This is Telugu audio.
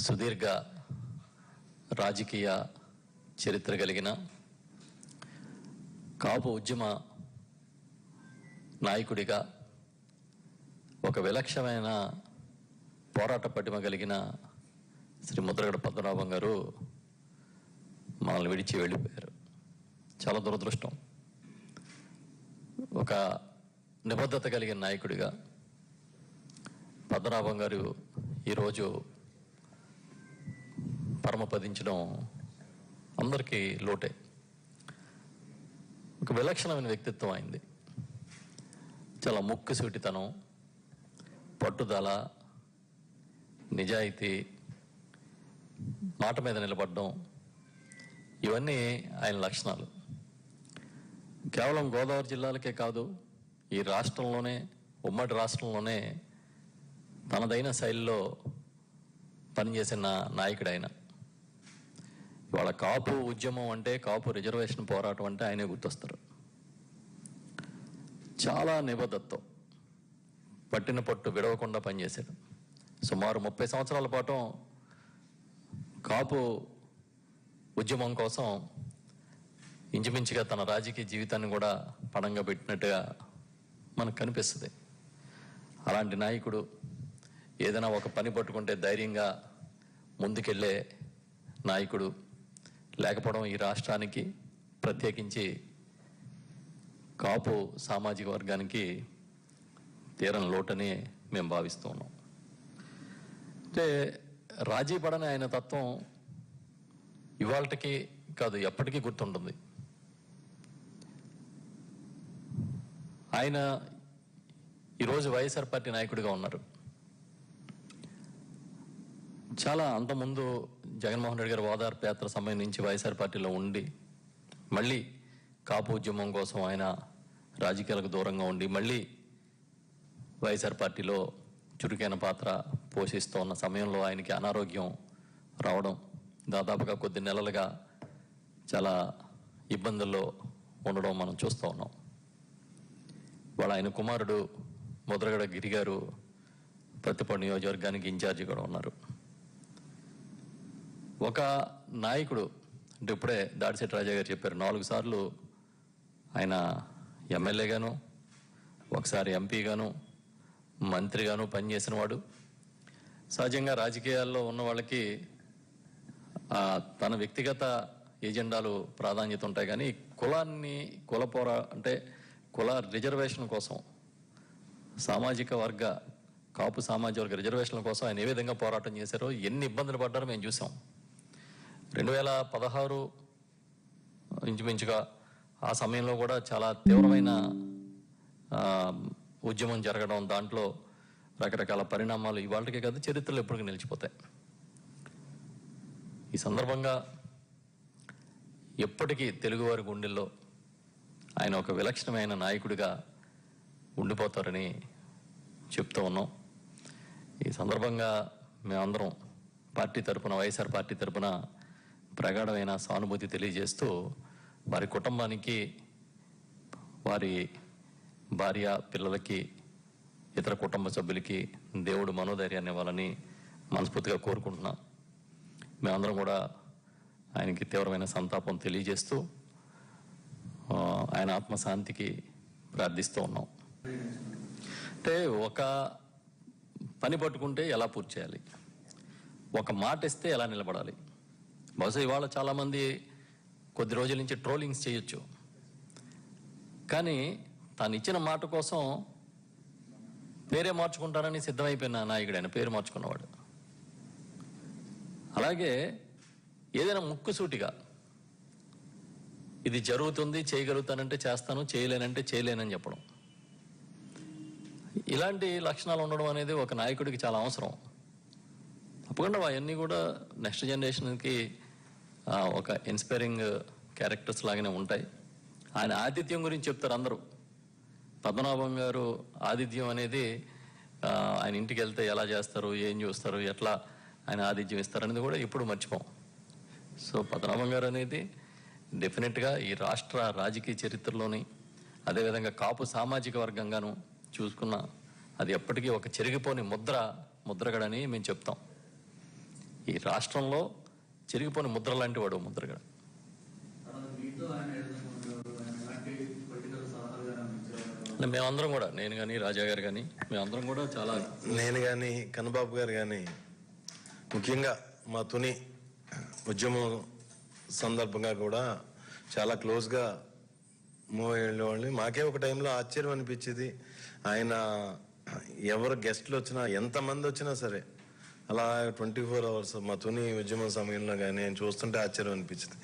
సుదీర్ఘ రాజకీయ చరిత్ర కలిగిన కాపు ఉద్యమ నాయకుడిగా ఒక విలక్షణమైన పోరాట పటిమ కలిగిన శ్రీ ముద్రగడ పద్మనాభం గారు మనల్ని విడిచి వెళ్ళిపోయారు. చాలా దురదృష్టం. ఒక నిబద్ధత కలిగిన నాయకుడిగా పద్మనాభం గారు ఈరోజు పరమపదించడం అందరికీ లోటే. ఒక విలక్షణమైన వ్యక్తిత్వం అయింది. చాలా ముక్కుసూటితనం, పట్టుదల, నిజాయితీ, మాట మీద నిలబడడం, ఇవన్నీ ఆయన లక్షణాలు. కేవలం గోదావరి జిల్లాలకే కాదు, ఈ రాష్ట్రంలోనే, ఉమ్మడి రాష్ట్రంలోనే తనదైన శైలిలో పనిచేసిన నాయకుడు ఆయన. ఇవాళ కాపు ఉద్యమం అంటే, కాపు రిజర్వేషన్ పోరాటం అంటే ఆయనే గుర్తొస్తారు. చాలా నిబద్ధతతో పట్టిన పట్టు విడవకుండా పనిచేశాడు. సుమారు 30 సంవత్సరాల పాటు కాపు ఉద్యమం కోసం ఇంచుమించుగా తన రాజకీయ జీవితాన్ని కూడా పణంగా పెట్టినట్టుగా మనకు కనిపిస్తుంది. అలాంటి నాయకుడు ఏదైనా ఒక పని పట్టుకుంటే ధైర్యంగా ముందుకెళ్ళే నాయకుడు లేకపోవడం ఈ రాష్ట్రానికి, ప్రత్యేకించి కాపు సామాజిక వర్గానికి తీరని లోటని మేము భావిస్తూ ఉన్నాం. అంటే రాజీ పడని ఆయన తత్వం ఇవాళకి కాదు, ఎప్పటికీ గుర్తుంటుంది. ఆయన ఈరోజు వైఎస్ఆర్ పార్టీ నాయకుడిగా ఉన్నారు. చాలా అంతకుముందు జగన్మోహన్ రెడ్డి గారు ఓదార్పు యాత్ర సమయం నుంచి వైఎస్ఆర్ పార్టీలో ఉండి, మళ్ళీ కాపు ఉద్యమం కోసం ఆయన రాజకీయాలకు దూరంగా ఉండి, మళ్ళీ వైఎస్ఆర్ పార్టీలో చురుకైన పాత్ర పోషిస్తూ ఉన్న సమయంలో ఆయనకి అనారోగ్యం రావడం, దాదాపుగా కొద్ది నెలలుగా చాలా ఇబ్బందుల్లో ఉండడం మనం చూస్తూ ఉన్నాం. వాళ్ళ ఆయన కుమారుడు ముద్రగడ గిరి గారు ప్రతిపాడు నియోజకవర్గానికి ఇన్ఛార్జి కూడా ఉన్నారు. ఒక నాయకుడు అంటే ఇప్పుడే దాడిశెట్టి రాజా గారు చెప్పారు, 4 సార్లు ఆయన ఎమ్మెల్యేగాను, ఒకసారి ఎంపీగాను, మంత్రిగాను పనిచేసిన వాడు. సహజంగా రాజకీయాల్లో ఉన్న వాళ్ళకి తన వ్యక్తిగత ఎజెండాలు ప్రాధాన్యత ఉంటాయి, కానీ కుల రిజర్వేషన్ కోసం, సామాజిక వర్గ కాపు సామాజిక వర్గ రిజర్వేషన్ల కోసం ఆయన ఏ విధంగా పోరాటం చేశారో, ఎన్ని ఇబ్బందులు పడ్డారో మేము చూసాం. 2016 ఇంచుమించుగా ఆ సమయంలో కూడా చాలా తీవ్రమైన ఉద్యమం జరగడం, దాంట్లో రకరకాల పరిణామాలు ఇవాళకే కాదు చరిత్రలో ఎప్పటికీ నిలిచిపోతాయి. ఈ సందర్భంగా ఎప్పటికీ తెలుగువారి గుండెల్లో ఆయన ఒక విలక్షణమైన నాయకుడిగా ఉండిపోతారని చెప్తూ ఉన్నాం. ఈ సందర్భంగా మేమందరం పార్టీ తరపున, వైఎస్ఆర్ పార్టీ తరపున ప్రగాఢమైన సానుభూతి తెలియజేస్తూ వారి కుటుంబానికి, వారి భార్య పిల్లలకి, ఇతర కుటుంబ సభ్యులకి దేవుడు మనోధైర్యాన్ని ఇవ్వాలని మనస్ఫూర్తిగా కోరుకుంటున్నాం. మేమందరం కూడా ఆయనకి తీవ్రమైన సంతాపం తెలియజేస్తూ ఆయన ఆత్మశాంతికి ప్రార్థిస్తూ ఉన్నాం. అంటే ఒక పని పట్టుకుంటే ఎలా పూర్తి చేయాలి, ఒక మాట ఇస్తే ఎలా నిలబడాలి. బహుశా ఇవాళ చాలామంది కొద్ది రోజుల నుంచి ట్రోలింగ్స్ చేయొచ్చు, కానీ తాను ఇచ్చిన మాట కోసం పేరే మార్చుకుంటారని సిద్ధమైపోయిన నాయకుడు ఆయన, పేరు మార్చుకున్నవాడు. అలాగే ఏదైనా ముక్కుసూటిగా ఇది జరుగుతుంది, చేయగలుగుతానంటే చేస్తాను, చేయలేనంటే చేయలేనని చెప్పడం, ఇలాంటి లక్షణాలు ఉండడం అనేది ఒక నాయకుడికి చాలా అవసరం. తప్పకుండా అవన్నీ కూడా నెక్స్ట్ జనరేషన్కి ఒక ఇన్స్పైరింగ్ క్యారెక్టర్స్ లాగానే ఉంటాయి. ఆయన ఆతిథ్యం గురించి చెప్తారు అందరూ. పద్మనాభం గారు ఆతిథ్యం అనేది ఆయన ఇంటికి వెళ్తే ఎలా చేస్తారు, ఏం చూస్తారు, ఎట్లా ఆయన ఆతిథ్యం ఇస్తారు అనేది కూడా ఎప్పుడు మర్చిపోం. సో పద్మనాభం గారు అనేది డెఫినెట్గా ఈ రాష్ట్ర రాజకీయ చరిత్రలోని, అదేవిధంగా కాపు సామాజిక వర్గంగాను చూసుకున్న అది ఎప్పటికీ ఒక చెరిగిపోని ముద్రగడని మేము చెప్తాం. ఈ రాష్ట్రంలో చెరిగిపోయిన ముద్ర లాంటి వాడు ముద్రగడ. మేమందరం కూడా, నేను కానీ రాజా గారు కానీ మేమందరం కూడా చాలా, నేను కానీ కన్నబాబు గారు కానీ ముఖ్యంగా మా తుని ఉద్యమం సందర్భంగా కూడా చాలా క్లోజ్గా మూవ్ అయ్యేవాళ్ళని. మాకే ఒక టైంలో ఆశ్చర్యం అనిపించేది, ఆయన ఎవరు గెస్ట్లు వచ్చినా ఎంతమంది వచ్చినా సరే అలా 24 hours మా తుని ఉద్యమం సమయంలో కానీ ఆయన చూస్తుంటే ఆశ్చర్యం అనిపించింది.